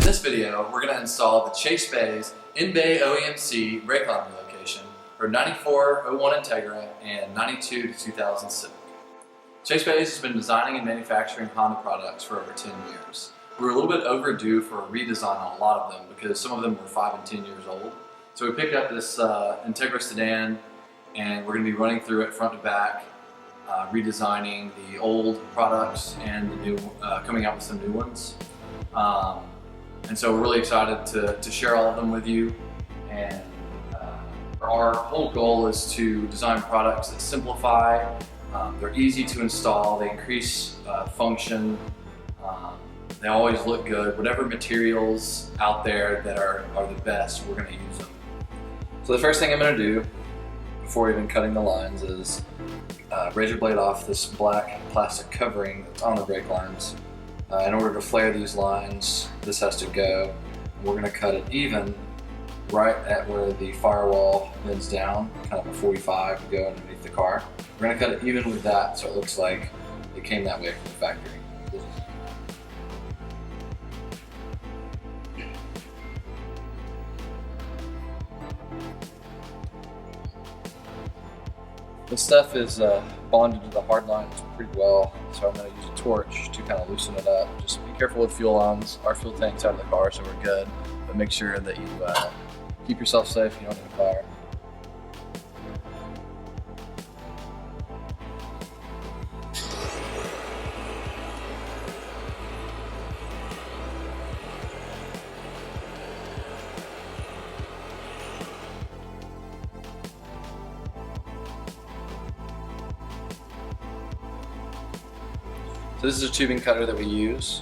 this video, we're going to install the inBay OEMC brake line relocation for 9401 Integra and 92 to 2000 Civic. inBay has been designing and manufacturing Honda products for over 10 years. We were a little bit overdue for a redesign on a lot of them because some of them were 5 and 10 years old. So we picked up this Integra sedan and we're going to be running through it front to back, redesigning the old products and the new, coming out with some new ones. And so we're really excited to share all of them with you. And our whole goal is to design products that simplify, they're easy to install, they increase function, they always look good. Whatever materials out there that are the best, we're going to use them. So the first thing I'm going to do before even cutting the lines is razor blade off this black plastic covering that's on the brake lines. In order to flare these lines, this has to go. We're going to cut it even right at where the firewall bends down, kind of a 45 to go underneath the car. We're going to cut it even with that so it looks like it came that way from the factory. This stuff is bonded to the hard lines pretty well, so I'm going to use a torch to kind of loosen it up. Just be careful with fuel lines. Our fuel tank's out of the car, so we're good. But make sure that you keep yourself safe. You don't need a fire. So this is a tubing cutter that we use.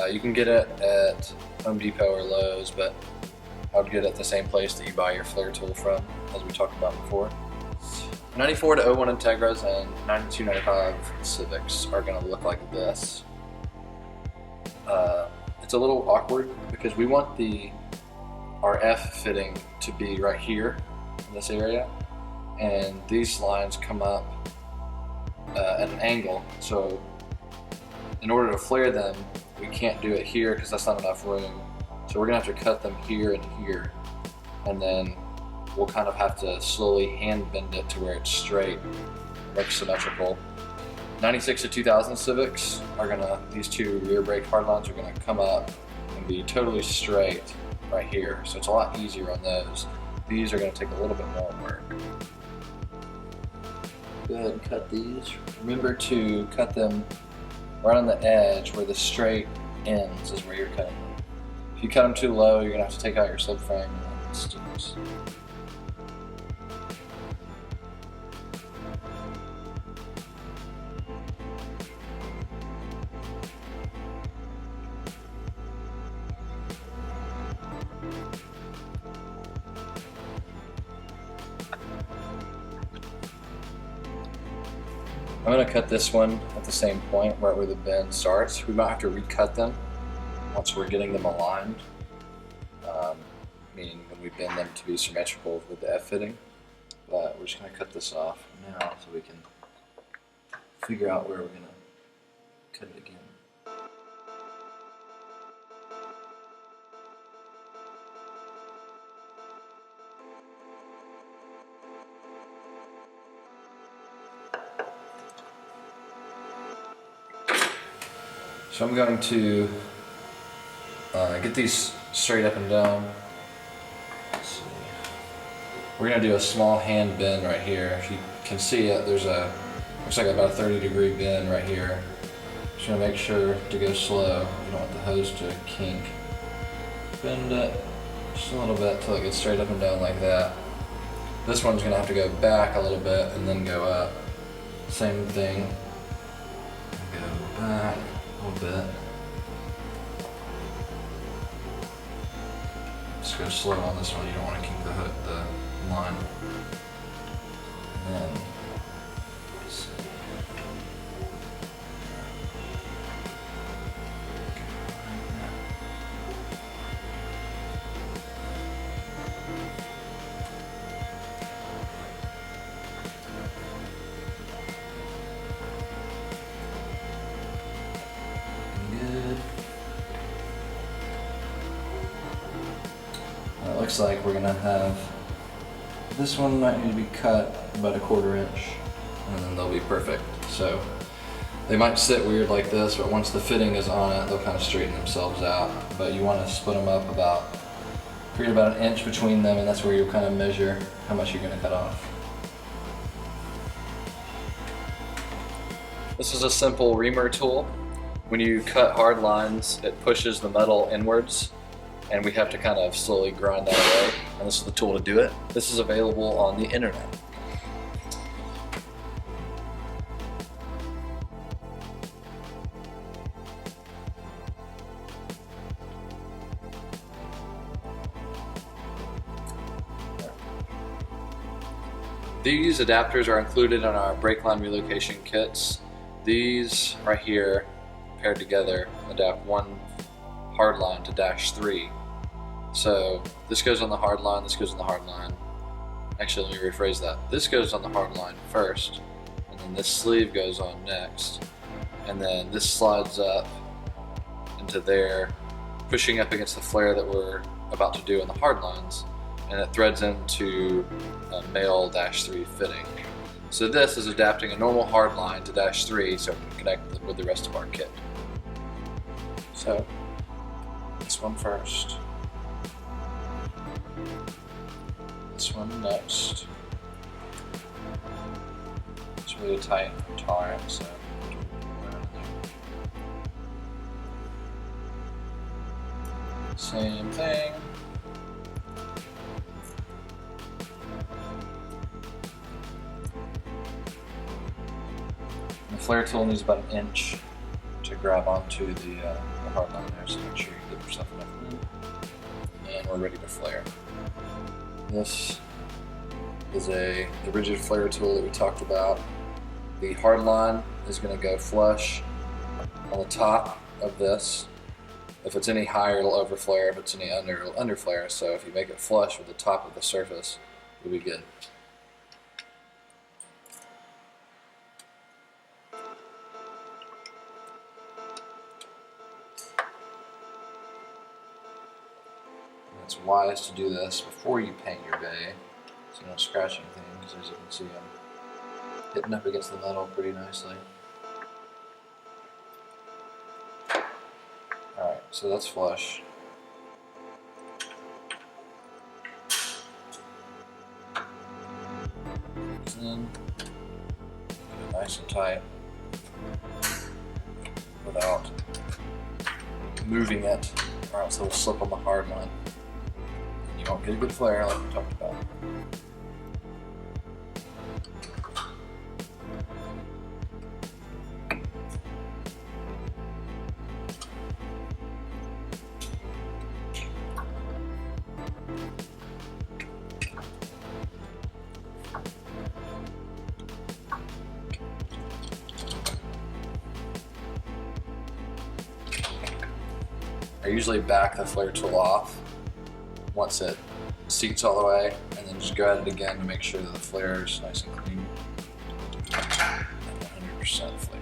You can get it at Home Depot or Lowe's, but I would get it at the same place that you buy your flare tool from, as we talked about before. 94 to 01 Integras and 92, 95 Civics are going to look like this. It's a little awkward because we want our F fitting to be right here in this area, and these lines come up at an angle. So in order to flare them, we can't do it here because that's not enough room. So we're gonna have to cut them here and here, and then we'll kind of have to slowly hand bend it to where it's straight, like symmetrical. 96 to 2000 Civics are these two rear brake hard lines are gonna come up and be totally straight right here. So it's a lot easier on those. These are gonna take a little bit more work. Go ahead and cut these. Remember to cut them right on the edge where the straight ends is where you're cutting them. If you cut them too low, you're going to have to take out your subframe and then it sticks. I'm going to cut this one at the same point right where the bend starts. We might have to recut them once we're getting them aligned, meaning when we bend them to be symmetrical with the F fitting. But we're just going to cut this off now so we can figure out where we're going to cut it again. So I'm going to get these straight up and down. Let's see. We're going to do a small hand bend right here. If you can see it, there's looks like about a 30-degree bend right here. Just going to make sure to go slow. You don't want the hose to kink. Bend it just a little bit until it gets straight up and down like that. This one's going to have to go back a little bit and then go up. Same thing. Go back a little bit. Just go slow on this one. You don't want to kink the line. And then, let's see. Good. looks like we're gonna have, this one might need to be cut about 1/4 inch, and then they'll be perfect. So they might sit weird like this, but once the fitting is on it, they'll kind of straighten themselves out. But you want to split them up create about 1 inch between them, and that's where you'll kind of measure how much you're going to cut off. This is a simple reamer tool. When you cut hard lines, it pushes the metal inwards, and we have to kind of slowly grind that away, and this is the tool to do it. This is available on the internet. These adapters are included in our brake line relocation kits. These right here, paired together, adapt one hard line to -3. So this goes on the hard line, this goes on the hard line. Actually, let me rephrase that. This goes on the hard line first, and then this sleeve goes on next, and then this slides up into there, pushing up against the flare that we're about to do on the hard lines, and it threads into a male -3 fitting. So this is adapting a normal hard line to -3 so it can connect with the rest of our kit. So this one first, this one next. It's really tight and tolerant, so same thing. The flare tool needs about 1 inch to grab onto the hard line there, so make sure you give yourself enough room. And we're ready to flare. This is the rigid flare tool that we talked about. The hard line is going to go flush on the top of this. If it's any higher, it'll over flare. If it's any under, it'll under flare. So if you make it flush with the top of the surface, it'll be good. It's wise to do this before you paint your bay, so you don't scratch anything, because as you can see, I'm hitting up against the metal pretty nicely. Alright, so that's flush. In, get it nice and tight without moving it, or else it'll slip on the hard line. You won't get a good flare like we talked about. I usually back the flare tool off once it seats all the way, and then just go at it again to make sure that the flare is nice and clean and 100% flare.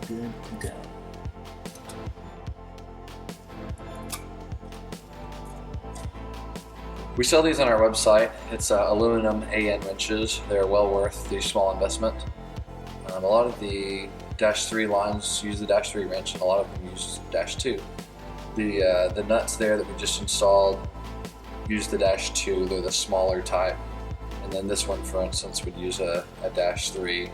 Good to go. We sell these on our website. It's aluminum AN wrenches. They're well worth the small investment. A lot of the -3 lines use the -3 wrench, and a lot of them use -2. The nuts there that we just installed use the -2. They're the smaller type. And then this one, for instance, would use a -3.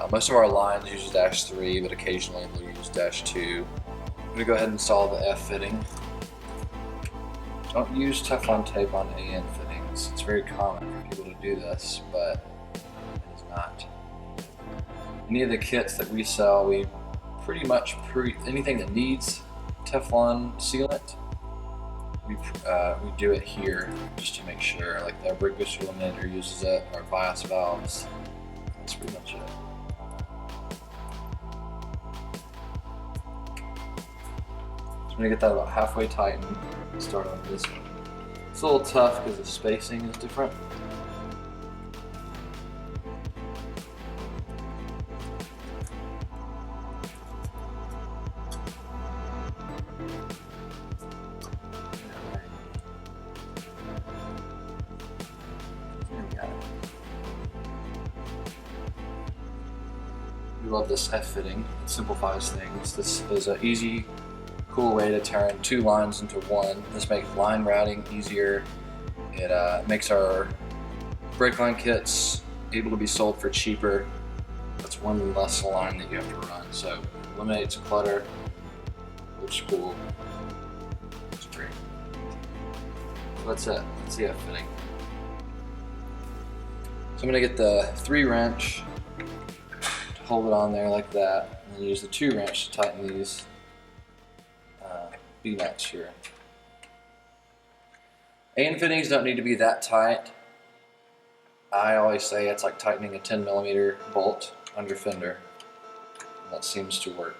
Most of our lines use -3, but occasionally we'll use -2. I'm going to go ahead and install the F fitting. Don't use Teflon tape on AN fittings. It's very common for people to do this, but it is not. Any of the kits that we sell, we pretty much anything that needs Teflon sealant, we do it here just to make sure. Like our brake booster eliminator uses it, our bias valves. That's pretty much it. I'm gonna get that about halfway tightened and start on this one. It's a little tough because the spacing is different. We love this F fitting. It simplifies things. This is an easy, cool way to turn two lines into one. This makes line routing easier. It makes our brake line kits able to be sold for cheaper. That's one less line that you have to run. So it eliminates clutter, which is cool. It's great. So that's it. That's the F fitting. So I'm gonna get the 3 wrench to hold it on there like that, and then use the 2 wrench to tighten these B-nuts here. A fittings don't need to be that tight. I always say it's like tightening a 10mm bolt on your fender. And that seems to work.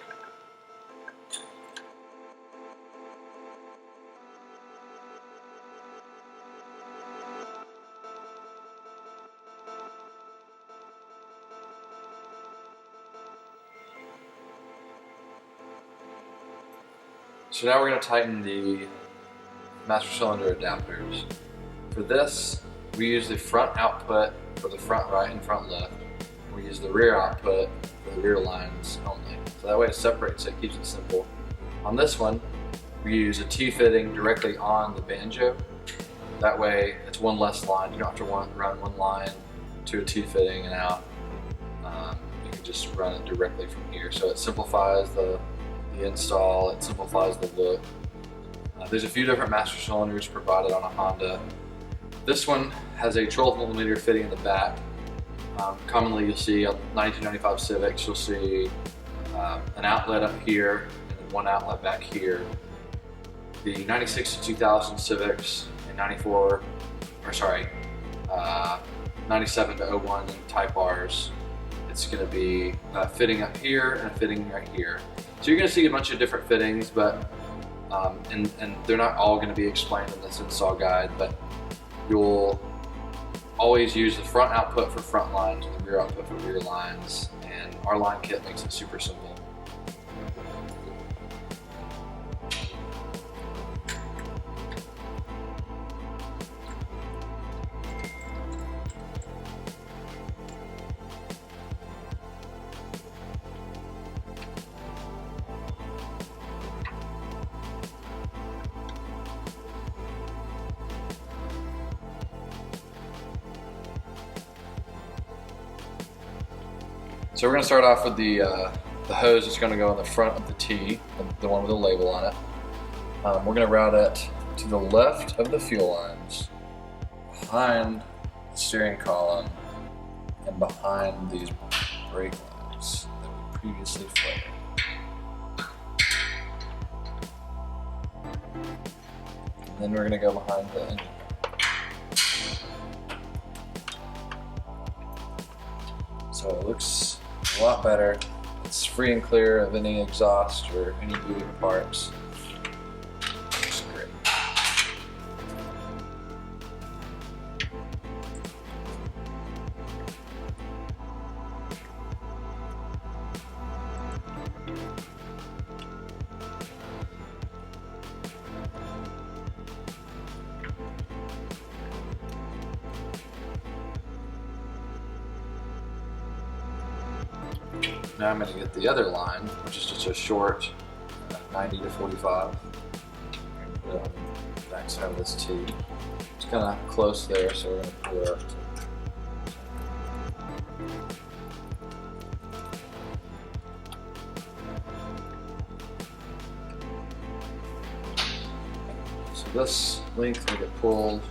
So now we're going to tighten the master cylinder adapters. For this, we use the front output for the front right and front left. We use the rear output for the rear lines only. So that way it separates it, keeps it simple. On this one, we use a T-fitting directly on the banjo. That way it's one less line. You don't have to run one line to a T-fitting and out. You can just run it directly from here. So it simplifies the install, it simplifies the look. There's a few different master cylinders provided on a Honda. This one has a 12mm fitting in the back. Commonly you'll see on 1995 Civics, you'll see an outlet up here and then one outlet back here. The 96 to 2000 Civics and 97 to 01 Type Rs, it's going to be fitting up here and a fitting right here. So you're going to see a bunch of different fittings, but and they're not all going to be explained in this install guide, but you'll always use the front output for front lines and the rear output for rear lines, and our line kit makes it super simple. So we're going to start off with the hose that's going to go on the front of the T, the one with the label on it. We're going to route it to the left of the fuel lines, behind the steering column, and behind these brake lines that we previously flared. And then we're going to go behind the engine. So it looks a lot better. It's free and clear of any exhaust or any moving parts. Looks great. Now I'm going to get the other line, which is just a short 90 to 45. And put it on the back side of this T. It's kind of close there, so we're going to pull it up to. So this length will get pulled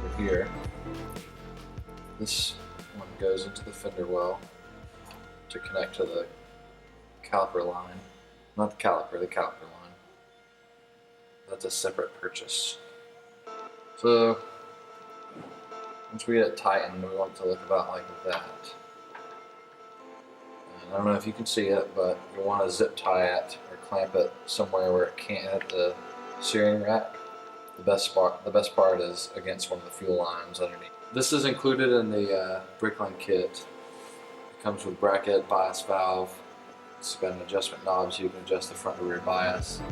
over here. This one goes into the fender well to connect to the caliper line. Not the caliper line. That's a separate purchase. So once we get it tightened, we want it to look about like that. And I don't know if you can see it, but you'll want to zip tie it or clamp it somewhere where it can't hit the steering rack. The best part is against one of the fuel lines underneath. This is included in the Brickline kit. It comes with bracket, bias valve. It's got an adjustment knob so you can adjust the front to rear bias.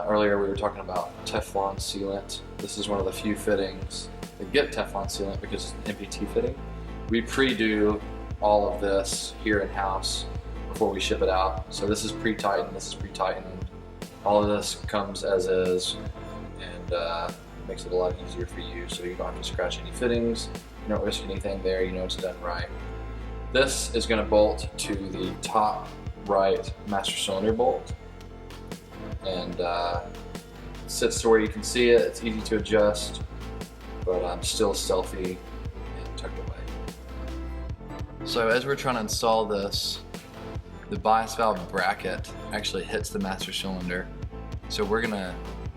Earlier we were talking about Teflon sealant. This is one of the few fittings that get Teflon sealant because it's an MPT fitting. We pre-do all of this here in-house before we ship it out. So this is pre-tightened, this is pre-tightened. All of this comes as is, and makes it a lot easier for you, so you don't have to scratch any fittings, you don't risk anything there, you know it's done right. This is going to bolt to the top right master cylinder bolt, and sits to where you can see it. It's easy to adjust, but I'm still stealthy and tucked away. So as we're trying to install this, the bias valve bracket actually hits the master cylinder. So we're gonna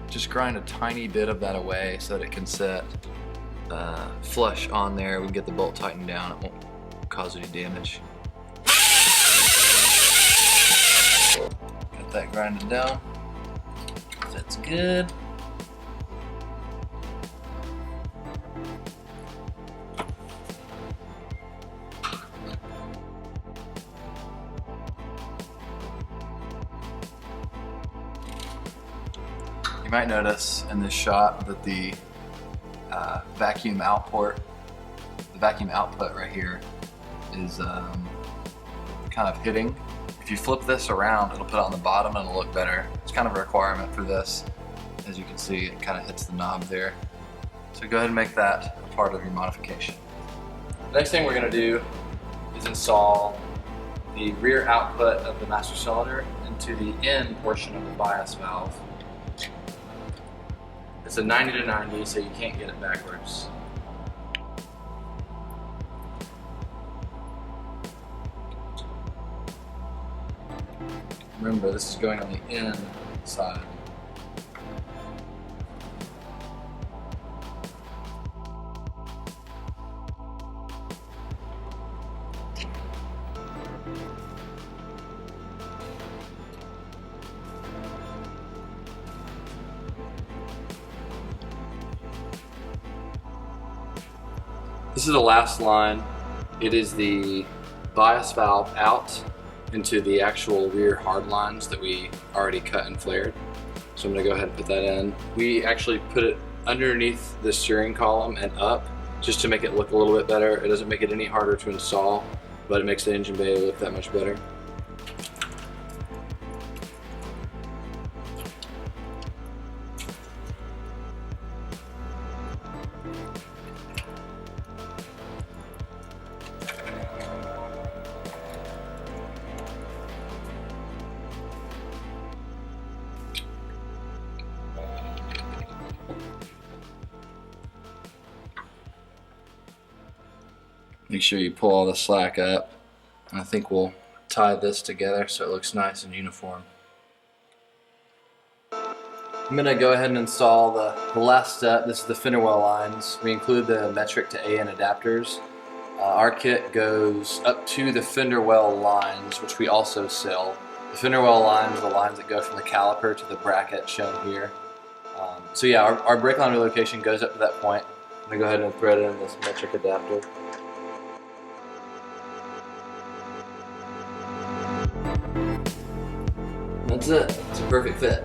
just grind a tiny bit of that away so that it can sit flush on there. We can get the bolt tightened down. It won't cause any damage. Got that grinded down. That's good. You might notice in this shot that the vacuum output right here is kind of hitting. If you flip this around, it'll put it on the bottom and it'll look better. It's kind of a requirement for this. As you can see, it kind of hits the knob there. So go ahead and make that a part of your modification. The next thing we're going to do is install the rear output of the master cylinder into the end portion of the bias valve. It's a 90 to 90, so you can't get it backwards. Remember, this is going on the end side. This is the last line. It is the bias valve out into the actual rear hard lines that we already cut and flared. So I'm gonna go ahead and put that in. We actually put it underneath the steering column and up just to make it look a little bit better. It doesn't make it any harder to install, but it makes the engine bay look that much better. Make sure you pull all the slack up. And I think we'll tie this together so it looks nice and uniform. I'm going to go ahead and install the last step. This is the fender well lines. We include the metric to AN adapters. Our kit goes up to the fender well lines, which we also sell. The fender well lines are the lines that go from the caliper to the bracket shown here. So yeah, our brake line relocation goes up to that point. I'm going to go ahead and thread in this metric adapter. That's it. It's a perfect fit.